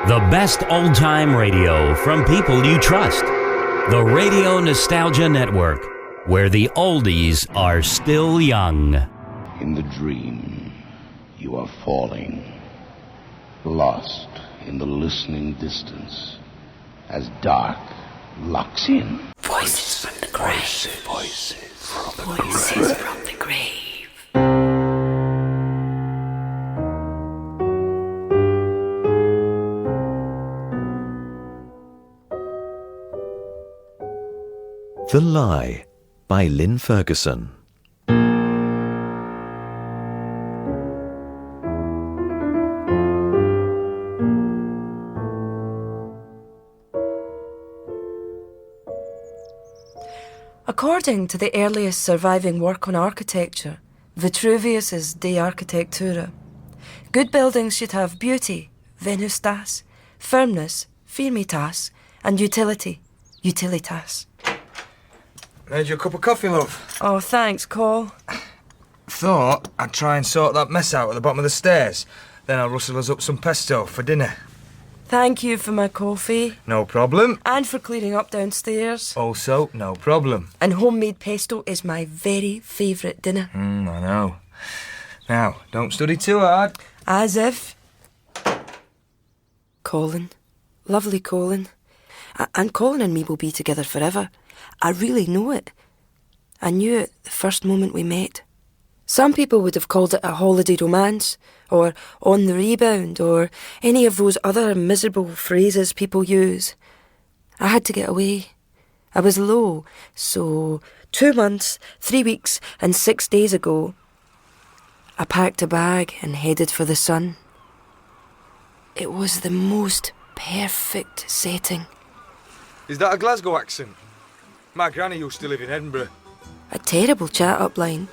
The best old-time radio from people you trust. The Radio Nostalgia Network, where the oldies are still young. In the dream, you are falling, lost in the listening distance, as dark locks in. Voices from the grave. Voices from the grave. The Lie by Lynn Ferguson. According to the earliest surviving work on architecture, Vitruvius's De Architectura, good buildings should have beauty, venustas, firmness, firmitas, and utility, utilitas. Made you a cup of coffee, love. Oh, thanks, Cole. Thought I'd try and sort that mess out at the bottom of the stairs. Then I'll rustle us up some pesto for dinner. Thank you for my coffee. No problem. And for clearing up downstairs. Also, no problem. And homemade pesto is my very favourite dinner. I know. Now, don't study too hard. As if. Colin. Lovely Colin. And Colin and me will be together forever. I really know it. I knew it the first moment we met. Some people would have called it a holiday romance, or on the rebound, or any of those other miserable phrases people use. I had to get away. I was low, so 2 months, 3 weeks, and 6 days ago, I packed a bag and headed for the sun. It was the most perfect setting. Is that a Glasgow accent? My granny used to live in Edinburgh. A terrible chat-up line.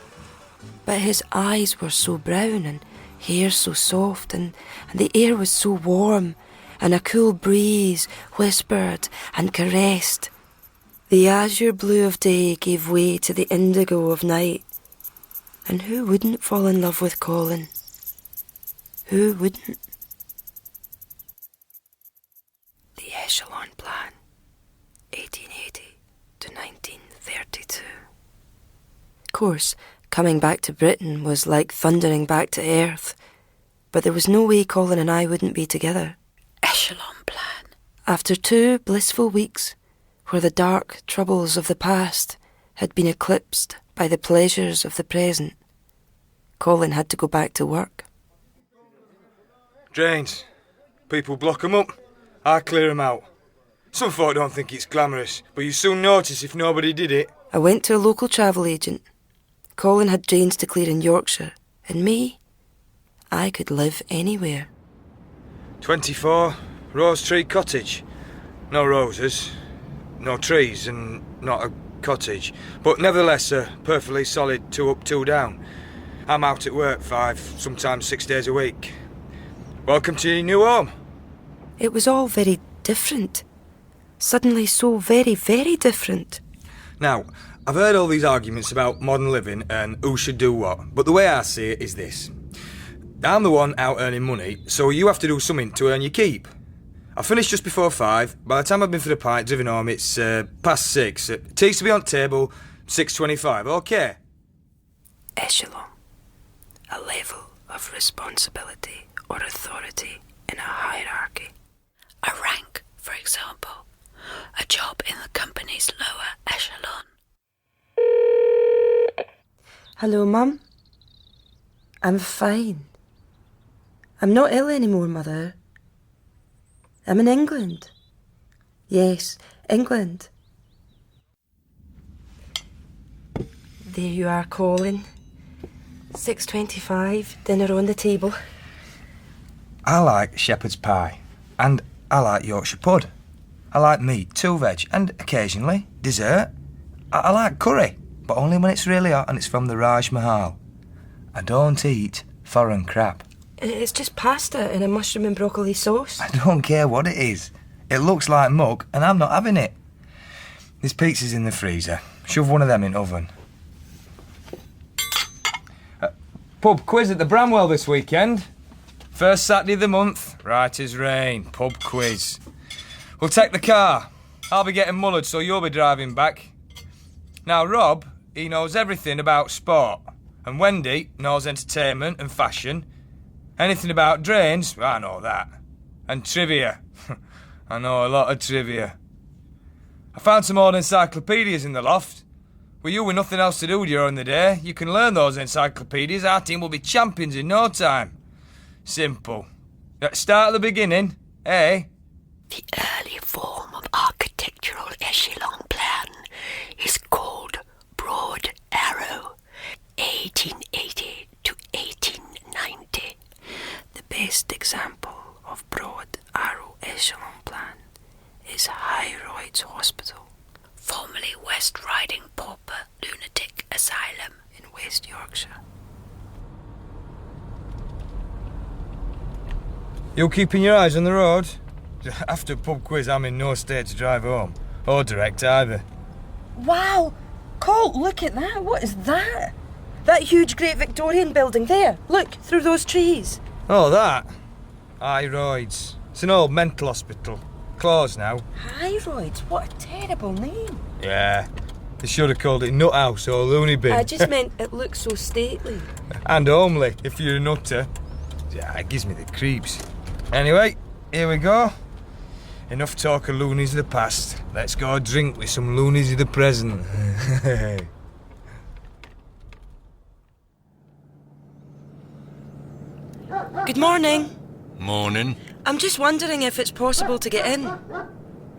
But his eyes were so brown and hair so soft and the air was so warm and a cool breeze whispered and caressed. The azure blue of day gave way to the indigo of night. And who wouldn't fall in love with Colin? Who wouldn't? The Echelon Plan, 1880 to 1932. Of course, coming back to Britain was like thundering back to earth, but there was no way Colin and I wouldn't be together. Echelon Plan. After 2 blissful weeks, where the dark troubles of the past had been eclipsed by the pleasures of the present, Colin had to go back to work. Drains. People block 'em up. I clear 'em out. Some folk don't think it's glamorous, but you soon notice if nobody did it. I went to a local travel agent. Colin had drains to clear in Yorkshire, and me, I could live anywhere. 24, Rose Tree Cottage. No roses, no trees, and not a cottage, but nevertheless a perfectly solid 2 up, 2 down. I'm out at work 5, sometimes 6 days a week. Welcome to your new home. It was all very different. Suddenly so very, very different. Now, I've heard all these arguments about modern living and who should do what, but the way I see it is this. I'm the one out earning money, so you have to do something to earn your keep. I finished just before 5. By the time I've been for the pint, driven home, it's past 6. Tea's to be on table, 6:25, okay? Echelon. A level of responsibility or authority in a hierarchy. A rank, for example. A job in the company's lower echelon. Hello, Mum. I'm fine. I'm not ill anymore, Mother. I'm in England. Yes, England. There you are, Colin. 6:25, dinner on the table. I like shepherd's pie, and I like Yorkshire pud. I like meat, 2 veg, and occasionally dessert. I like curry, but only when it's really hot and it's from the Raj Mahal. I don't eat foreign crap. It's just pasta in a mushroom and broccoli sauce. I don't care what it is. It looks like muck, and I'm not having it. This pizza's in the freezer. Shove one of them in oven. Pub quiz at the Bramwell this weekend. First Saturday of the month, right as rain, pub quiz. We'll take the car. I'll be getting mullered, so you'll be driving back. Now, Rob, he knows everything about sport. And Wendy knows entertainment and fashion. Anything about drains, well, I know that. And trivia. I know a lot of trivia. I found some old encyclopedias in the loft. With you with nothing else to do during the day, you can learn those encyclopedias. Our team will be champions in no time. Simple. Let's start at the beginning, eh? The early form of architectural echelon plan is called Broad Arrow, 1880 to 1890. The best example of Broad Arrow echelon plan is Hyroids Hospital, formerly West Riding Pauper Lunatic Asylum in West Yorkshire. You keeping your eyes on the road? After pub quiz, I'm in no state to drive home. Or direct either. Wow! Colt, look at that. What is that? That huge Great Victorian building there. Look, through those trees. Oh, that? Hyroids. It's an old mental hospital. Closed now. Hyroids? What a terrible name. Yeah. They should have called it Nut House or Loony Bin. I just meant it looks so stately. And homely, if you're a nutter. Yeah, it gives me the creeps. Anyway, here we go. Enough talk of loonies of the past. Let's go drink with some loonies of the present. Good morning. Morning. I'm just wondering if it's possible to get in.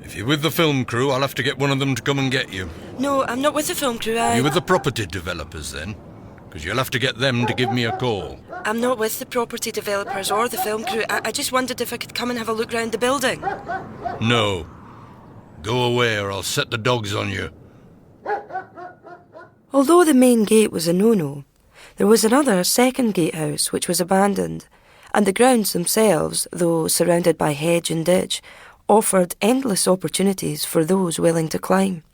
If you're with the film crew, I'll have to get one of them to come and get you. No, I'm not with the film crew. You're with the property developers then? Because you'll have to get them to give me a call. I'm not with the property developers or the film crew. I just wondered if I could come and have a look round the building. No. Go away or I'll set the dogs on you. Although the main gate was a no-no, there was another second gatehouse which was abandoned, and the grounds themselves, though surrounded by hedge and ditch, offered endless opportunities for those willing to climb.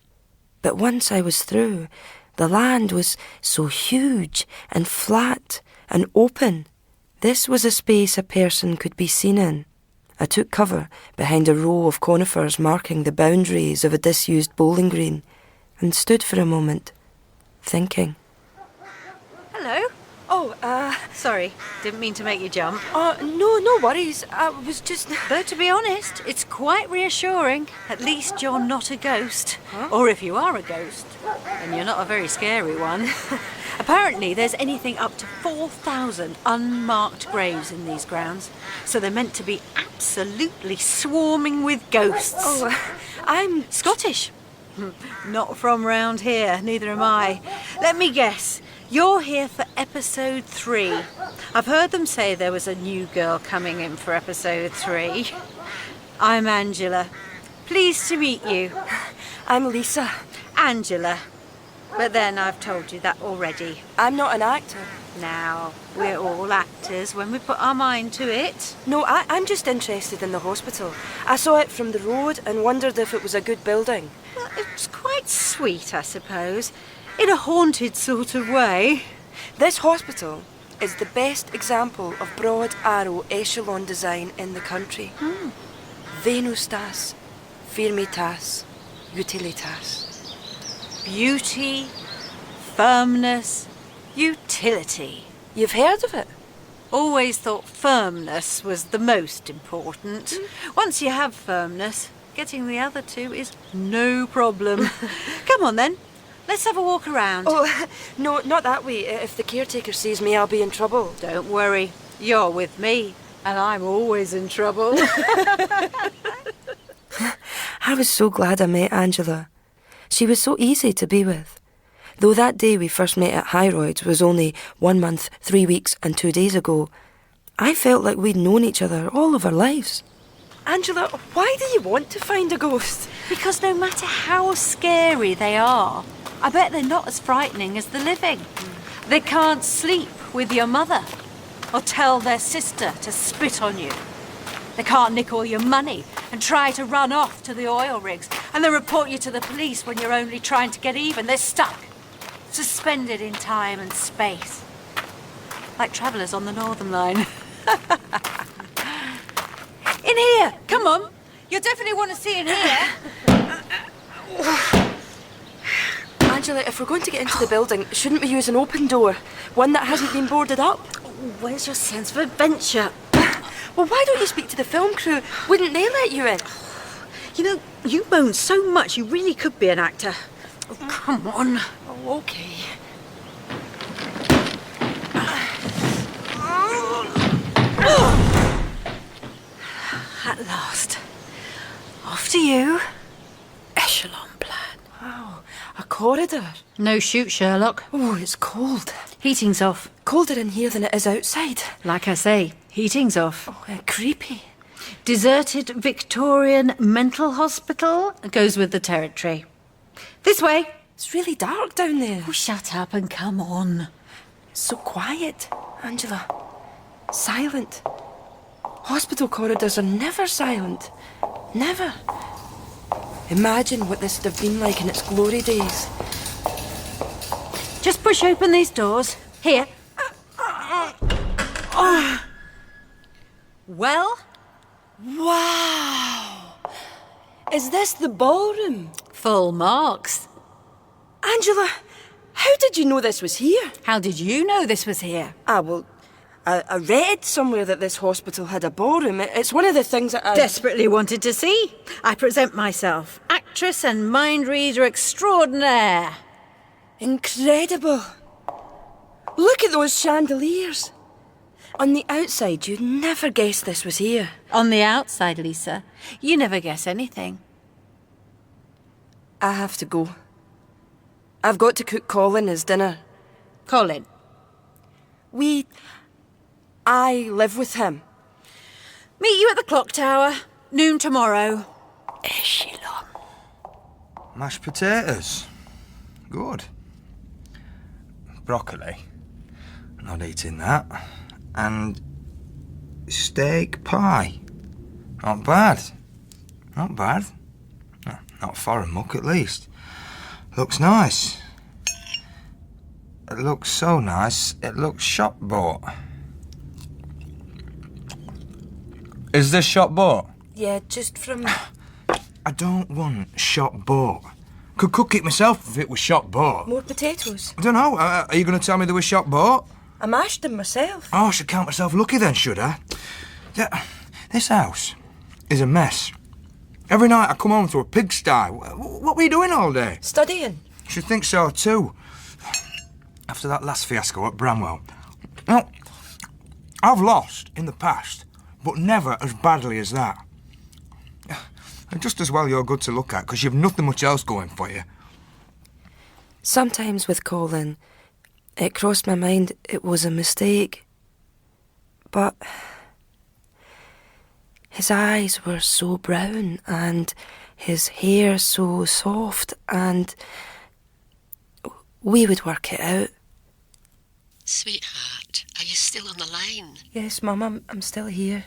But once I was through, the land was so huge and flat and open. This was a space a person could be seen in. I took cover behind a row of conifers marking the boundaries of a disused bowling green and stood for a moment, thinking. Hello. Oh, Sorry, didn't mean to make you jump. No worries. I was just... Though to be honest, it's quite reassuring. At least you're not a ghost. Or if you are a ghost, and you're not a very scary one. Apparently there's anything up to 4,000 unmarked graves in these grounds. So they're meant to be absolutely swarming with ghosts. Oh, I'm... Scottish. Not from round here, neither am I. Let me guess. You're here for episode 3. I've heard them say there was a new girl coming in for episode 3. I'm Angela. Pleased to meet you. I'm Lisa. Angela. But then I've told you that already. I'm not an actor. Now, we're all actors when we put our mind to it. No, I'm just interested in the hospital. I saw it from the road and wondered if it was a good building. Well, it's quite sweet, I suppose. In a haunted sort of way. This hospital is the best example of broad arrow echelon design in the country. Venustas, firmitas, utilitas. Beauty, firmness, utility. You've heard of it? Always thought firmness was the most important. Once you have firmness, getting the other two is no problem. Come on then. Let's have a walk around. Oh, no, not that way. If the caretaker sees me, I'll be in trouble. Don't worry. You're with me, and I'm always in trouble. I was so glad I met Angela. She was so easy to be with. Though that day we first met at Hyroids was only 1 month, 3 weeks and 2 days ago, I felt like we'd known each other all of our lives. Angela, why do you want to find a ghost? Because no matter how scary they are, I bet they're not as frightening as the living. They can't sleep with your mother or tell their sister to spit on you. They can't nick all your money and try to run off to the oil rigs and then report you to the police when you're only trying to get even. They're stuck, suspended in time and space, like travellers on the Northern Line. here. Come on. You'll definitely want to see in here. Angela, if we're going to get into the building, shouldn't we use an open door? One that hasn't been boarded up? Where's your sense of adventure? Well, why don't you speak to the film crew? Wouldn't they let you in? You know, you moan so much you really could be an actor. Oh, come on. Oh, okay. At last. Off to you. Echelon plan. Wow, a corridor. No shoot, Sherlock. Oh, it's cold. Heating's off. Colder in here than it is outside. Like I say, heating's off. Oh, creepy. Deserted Victorian mental hospital goes with the territory. This way. It's really dark down there. Oh, shut up and come on. It's so quiet, Angela. Silent. Hospital corridors are never silent. Never. Imagine what this would have been like in its glory days. Just push open these doors. Here. Oh. Well? Wow! Is this the ballroom? Full marks. Angela, how did you know this was here? How did you know this was here? Well, I read somewhere that this hospital had a ballroom. It's one of the things that I... Desperately wanted to see. I present myself, actress and mind reader extraordinaire. Incredible. Look at those chandeliers. On the outside, you'd never guess this was here. On the outside, Lisa, you never guess anything. I have to go. I've got to cook Colin his dinner. Colin? I live with him. Meet you at the clock tower. Noon tomorrow. Echelon. Mashed potatoes. Good. Broccoli. Not eating that. And steak pie. Not bad. Not bad. Not foreign muck, at least. Looks nice. It looks so nice, it looks shop bought. Is this shop bought? Yeah, just from... I don't want shop bought. Could cook it myself if it was shop bought. More potatoes. I don't know. Are you going to tell me they were shop bought? I mashed them myself. Oh, I should count myself lucky then, should I? Yeah, this house is a mess. Every night I come home to a pigsty. What were you doing all day? Studying. Should think so too. After that last fiasco at Bramwell. Now, I've lost in the past, but never as badly as that. And just as well you're good to look at, because you've nothing much else going for you. Sometimes with Colin, it crossed my mind it was a mistake. But his eyes were so brown and his hair so soft, and we would work it out. Sweetheart, are you still on the line? Yes, Mum, I'm still here.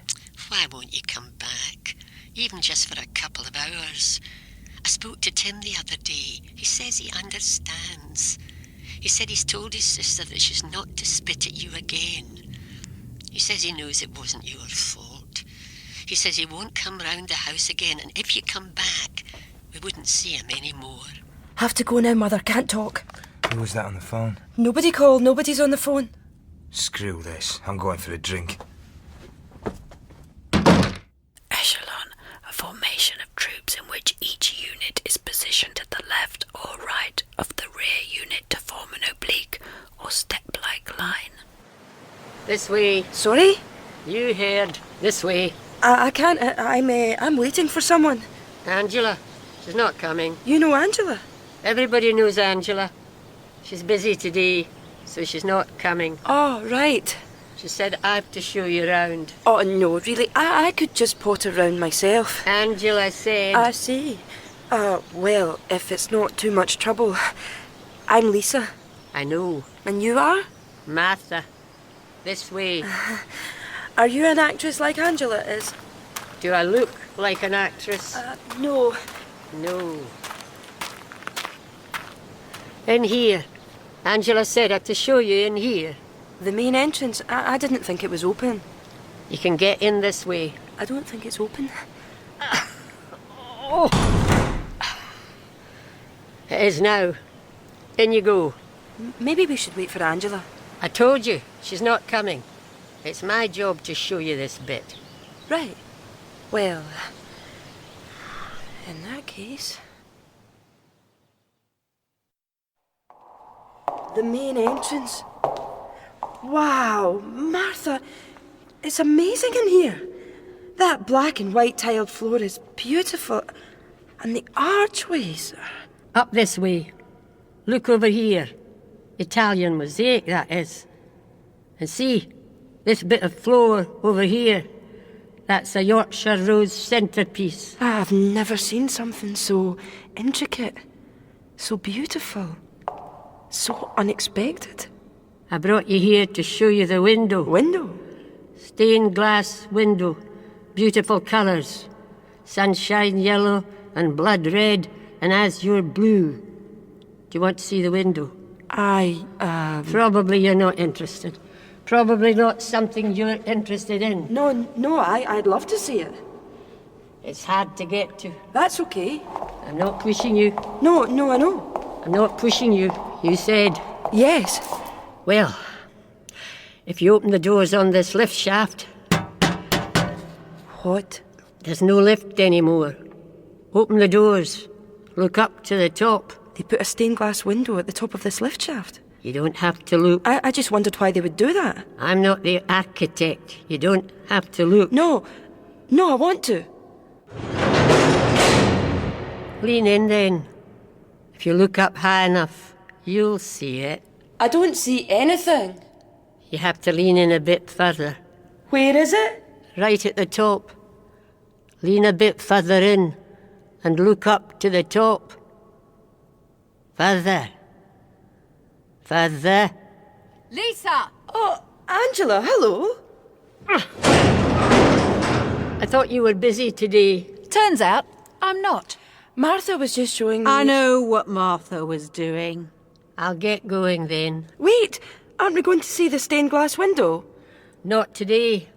Why won't you come back? Even just for a couple of hours. I spoke to Tim the other day. He says he understands. He said he's told his sister that she's not to spit at you again. He says he knows it wasn't your fault. He says he won't come round the house again, and if you come back, we wouldn't see him anymore. Have to go now, Mother. Can't talk. Who was that on the phone? Nobody called. Nobody's on the phone. Screw this. I'm going for a drink. Echelon, a formation of troops in which each unit is positioned at the left or right of the rear unit to form an oblique or step-like line. This way. Sorry? You heard. This way. I can't. I'm waiting for someone. Angela. She's not coming. You know Angela? Everybody knows Angela. She's busy today, so she's not coming. Oh, right. She said I've to show you round. Oh, no, really. I could just potter round myself. Angela said... I see. Well, if it's not too much trouble. I'm Lisa. I know. And you are? Martha. This way. Are you an actress like Angela is? Do I look like an actress? No. No. In here. Angela said I had to show you in here. The main entrance? I didn't think it was open. You can get in this way. I don't think it's open. It is now. In you go. Maybe we should wait for Angela. I told you, she's not coming. It's my job to show you this bit. Right. Well, in that case... The main entrance. Wow, Martha, it's amazing in here. That black and white tiled floor is beautiful. And the archways. Up this way. Look over here. Italian mosaic, that is. And see, this bit of floor over here. That's a Yorkshire Rose centrepiece. I've never seen something so intricate, so beautiful, so unexpected. I brought you here to show you the window. Window? Stained glass window. Beautiful colours. Sunshine yellow and blood red and azure blue. Do you want to see the window? Probably you're not interested. Probably not something you're interested in. No, I'd love to see it. It's hard to get to. That's okay. I'm not pushing you. No, I know. I'm not pushing you. You said. Yes. Well, if you open the doors on this lift shaft... What? There's no lift anymore. Open the doors. Look up to the top. They put a stained glass window at the top of this lift shaft. You don't have to look. I just wondered why they would do that. I'm not the architect. You don't have to look. No, I want to. Lean in then. If you look up high enough, you'll see it. I don't see anything. You have to lean in a bit further. Where is it? Right at the top. Lean a bit further in and look up to the top. Further. Further. Lisa! Oh, Angela, hello. I thought you were busy today. Turns out I'm not. Martha was just showing me... I know what Martha was doing. I'll get going then. Wait, aren't we going to see the stained glass window? Not today,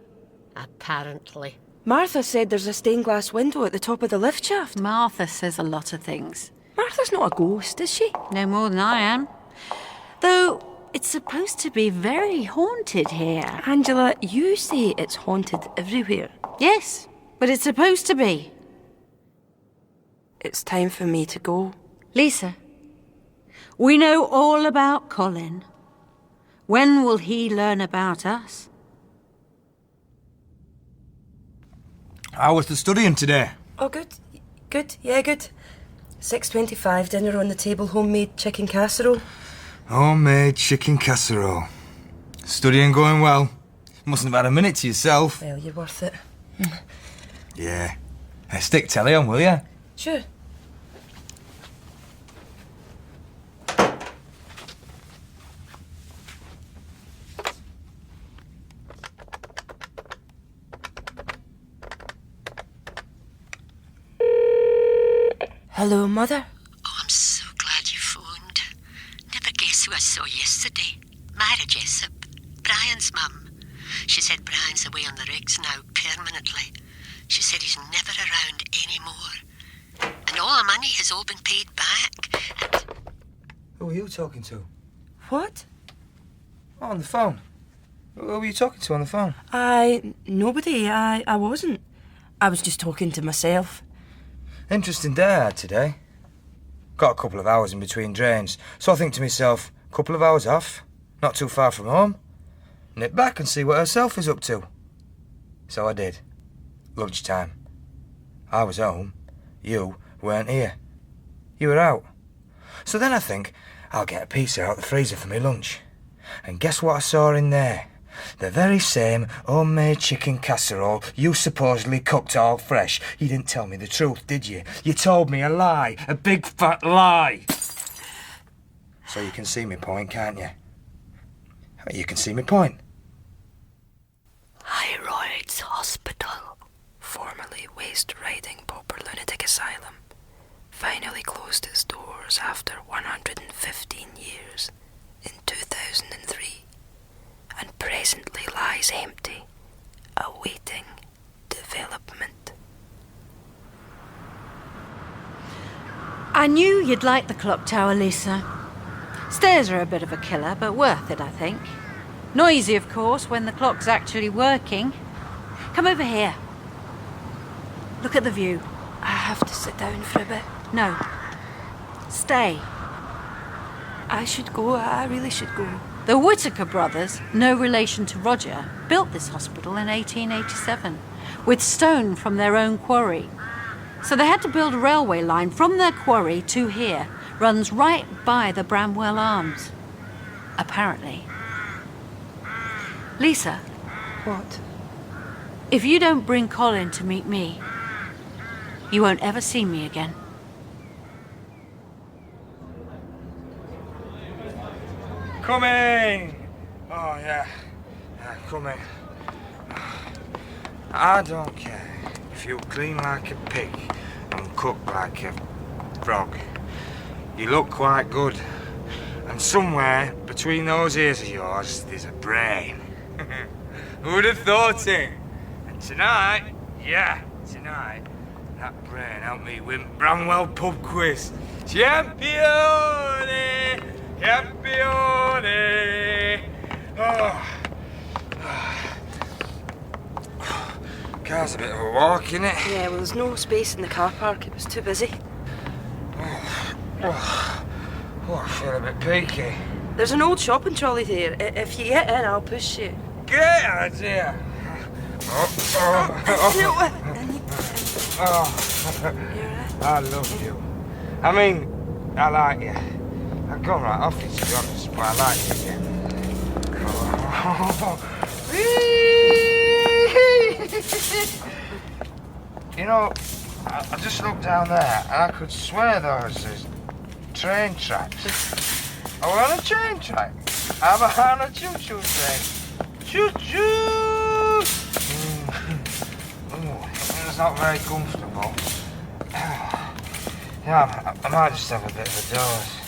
apparently. Martha said there's a stained glass window at the top of the lift shaft. Martha says a lot of things. Martha's not a ghost, is she? No more than I am. Though it's supposed to be very haunted here. Angela, you say it's haunted everywhere. Yes, but it's supposed to be. It's time for me to go. Lisa, we know all about Colin. When will he learn about us? How was the studying today? Oh, good. Good, yeah, good. 6:25, dinner on the table, homemade chicken casserole. Homemade chicken casserole. Studying going well. Mustn't have had a minute to yourself. Well, you're worth it. Yeah. Stick telly on, will ya? Sure. Hello, Mother. Oh, I'm so glad you phoned. Never guess who I saw yesterday. Myra Jessup, Brian's mum. She said Brian's away on the rigs now, permanently. She said he's never around anymore. And all the money has all been paid back, and... Who are you talking to? What? Oh, on the phone. Who were you talking to on the phone? Nobody. I wasn't. I was just talking to myself. Interesting day I had today. Got a couple of hours in between drains, so I think to myself, couple of hours off, not too far from home. Nip back and see what herself is up to. So I did. Lunchtime. I was home. You weren't here. You were out. So then I think, I'll get a pizza out the freezer for my lunch. And guess what I saw in there? The very same homemade chicken casserole you supposedly cooked all fresh. You didn't tell me the truth, did you? You told me a lie. A big fat lie. So you can see my point, can't you? You can see my point. Hyroids Hospital, formerly Waste Riding Pauper Lunatic Asylum, finally closed its doors after 115 years in 2003. And presently lies empty, awaiting development. I knew you'd like the clock tower, Lisa. Stairs are a bit of a killer, but worth it, I think. Noisy, of course, when the clock's actually working. Come over here. Look at the view. I have to sit down for a bit. No. Stay. I should go. I really should go. The Whittaker brothers, no relation to Roger, built this hospital in 1887 with stone from their own quarry. So they had to build a railway line from their quarry to here. Runs right by the Bramwell Arms. Apparently. Lisa. What? If you don't bring Colin to meet me, you won't ever see me again. Coming! Oh, yeah. Coming. I don't care if you clean like a pig and cook like a frog. You look quite good. And somewhere between those ears of yours, there's a brain. Who'd have thought it? And tonight, that brain helped me win Bramwell pub quiz. Champione! Campione! Car's a bit of a walk, isn't it? Yeah, well, there's no space in the car park. It was too busy. I feel a bit peaky. There's an old shopping trolley there. If you get in, I'll push you. Get idea! I love you. I mean, I like you. I've gone right off it, to be honest, but I like you. You know, I just looked down there and I could swear those is train tracks. Are we on a train track? I'm on a choo-choo train. Choo-choo! It's not very comfortable. Yeah, I might just have a bit of a doze.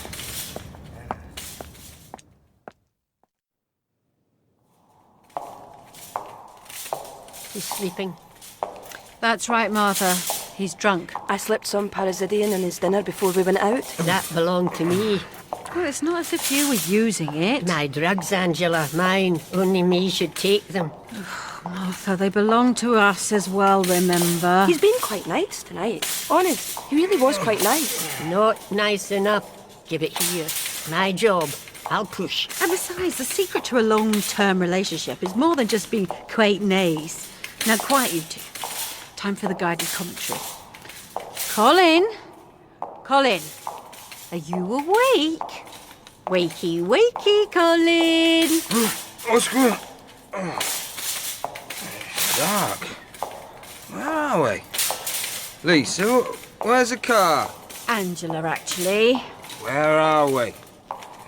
He's sleeping. That's right, Martha. He's drunk. I slipped some Parasidian in his dinner before we went out. That belonged to me. Well, it's not as if you were using it. My drugs, Angela. Mine. Only me should take them. Martha, they belong to us as well, remember? He's been quite nice tonight. Honest, he really was quite nice. Not nice enough. Give it here. My job. I'll push. And besides, the secret to a long-term relationship is more than just being quite nice. Now, quiet you two. Time for the guided commentary. Colin? Colin, are you awake? Wakey, wakey, Colin. What's going on? Oh. It's dark. Where are we? Lisa, where's the car? Angela, actually. Where are we?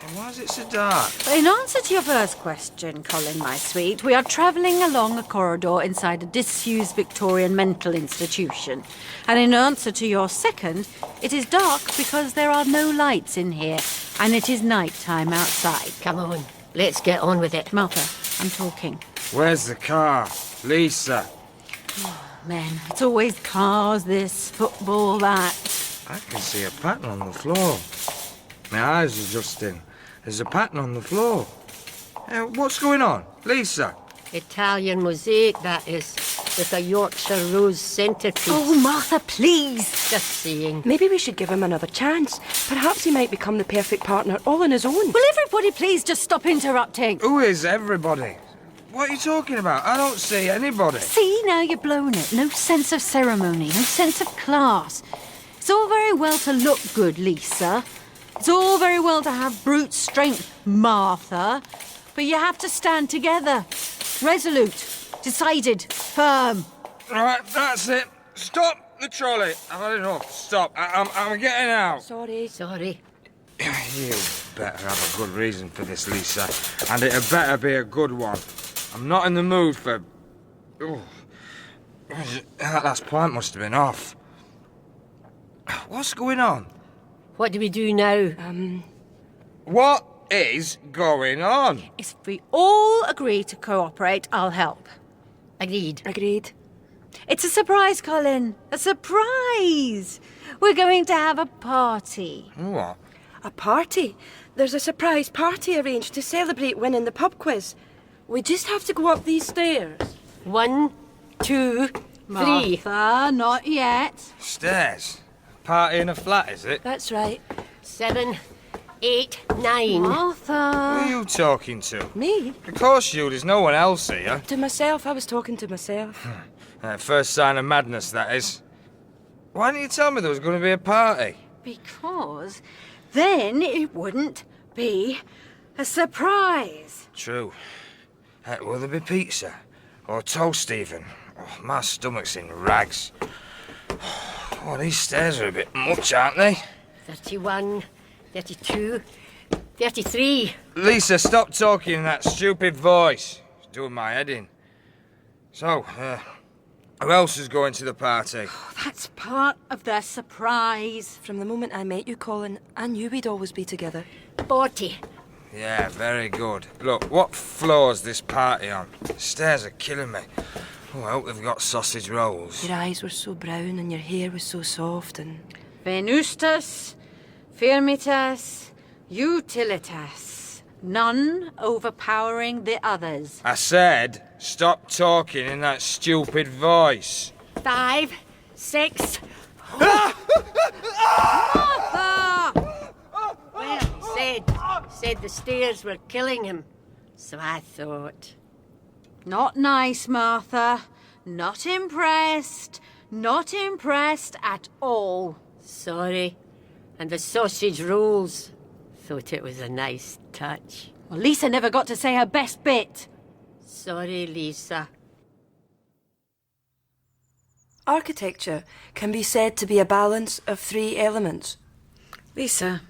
And why is it so dark? In answer to your first question, Colin, my sweet, we are travelling along a corridor inside a disused Victorian mental institution. And in answer to your second, it is dark because there are no lights in here, and it is night time outside. Come on, let's get on with it. Martha, I'm talking. Where's the car? Lisa. Men, it's always cars, this, football, that. I can see a pattern on the floor. My eyes are adjusting. There's a pattern on the floor. What's going on? Lisa? Italian mosaic, that is, with a Yorkshire rose centrepiece. Oh, Martha, please. Just saying. Maybe we should give him another chance. Perhaps he might become the perfect partner all on his own. Will everybody please just stop interrupting? Who is everybody? What are you talking about? I don't see anybody. See, now you're blowing it. No sense of ceremony, no sense of class. It's all very well to look good, Lisa. It's all very well to have brute strength, Martha. But you have to stand together. Resolute, decided, firm. Right, that's it. Stop the trolley. I've had enough. Stop. I'm getting out. Sorry. Sorry. You better have a good reason for this, Lisa. And it had better be a good one. I'm not in the mood for... Oh. That last pint must have been off. What's going on? What do we do now? What is going on? If we all agree to cooperate, I'll help. Agreed. Agreed. It's a surprise, Colin. A surprise! We're going to have a party. What? A party? There's a surprise party arranged to celebrate winning the pub quiz. We just have to go up these stairs. 1, 2, 3. Martha, not yet. Stairs? Party in a flat, is it? That's right. 7, 8, 9. Who Martha. are you talking to? Me? Of course you, there's no one else here. To myself. I was talking to myself. First sign of madness, that is. Why didn't you tell me there was going to be a party? Because then it wouldn't be a surprise. True. Will there be pizza? Or toast even? Oh, my stomach's in rags. Oh, these stairs are a bit much, aren't they? 31, 32, 33. Lisa, stop talking in that stupid voice. It's doing my head in. So, who else is going to the party? That's part of the surprise. From the moment I met you, Colin, I knew we'd always be together. 40. Yeah, very good. Look, what floor's this party on? The stairs are killing me. Oh, I hope they've got sausage rolls. Your eyes were so brown and your hair was so soft and... Venustus, firmitas, utilitas. None overpowering the others. I said, stop talking in that stupid voice. 5, 6. Martha! Well, said the stairs were killing him. So I thought. Not nice, Martha. Not impressed. Not impressed at all. Sorry. And the sausage rolls. Thought it was a nice touch. Well, Lisa never got to say her best bit. Sorry, Lisa. Architecture can be said to be a balance of 3 elements. Lisa,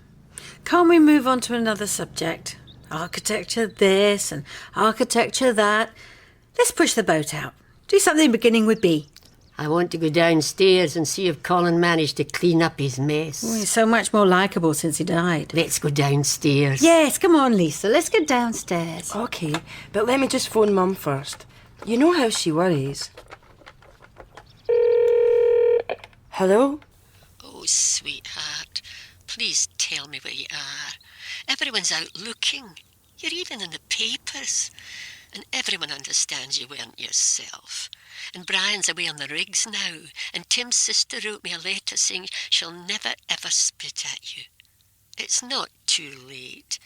can't we move on to another subject? Architecture this and architecture that. Let's push the boat out. Do something beginning with B. I want to go downstairs and see if Colin managed to clean up his mess. Oh, he's so much more likeable since he died. Let's go downstairs. Yes, come on, Lisa. Let's go downstairs. OK, but let me just phone Mum first. You know how she worries. Hello? Oh, sweetheart, please tell me where you are. Everyone's out looking. You're even in the papers. And everyone understands you weren't yourself. And Brian's away on the rigs now. And Tim's sister wrote me a letter saying she'll never ever spit at you. It's not too late.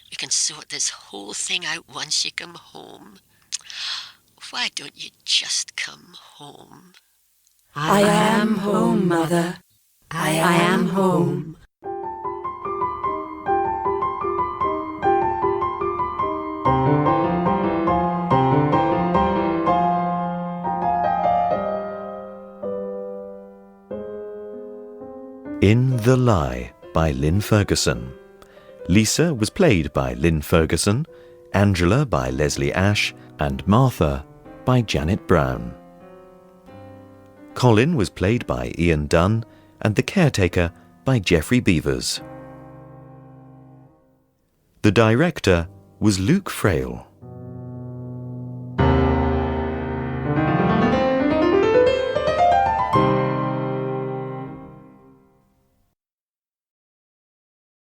We can sort this whole thing out once you come home. Why don't you just come home? I am home, Mother. I am home. In The Lie by Lynn Ferguson. Lisa was played by Lynn Ferguson, Angela by Leslie Ash, and Martha by Janet Brown. Colin was played by Ian Dunn, and the caretaker by Geoffrey Beavers. The director was Luke Frail.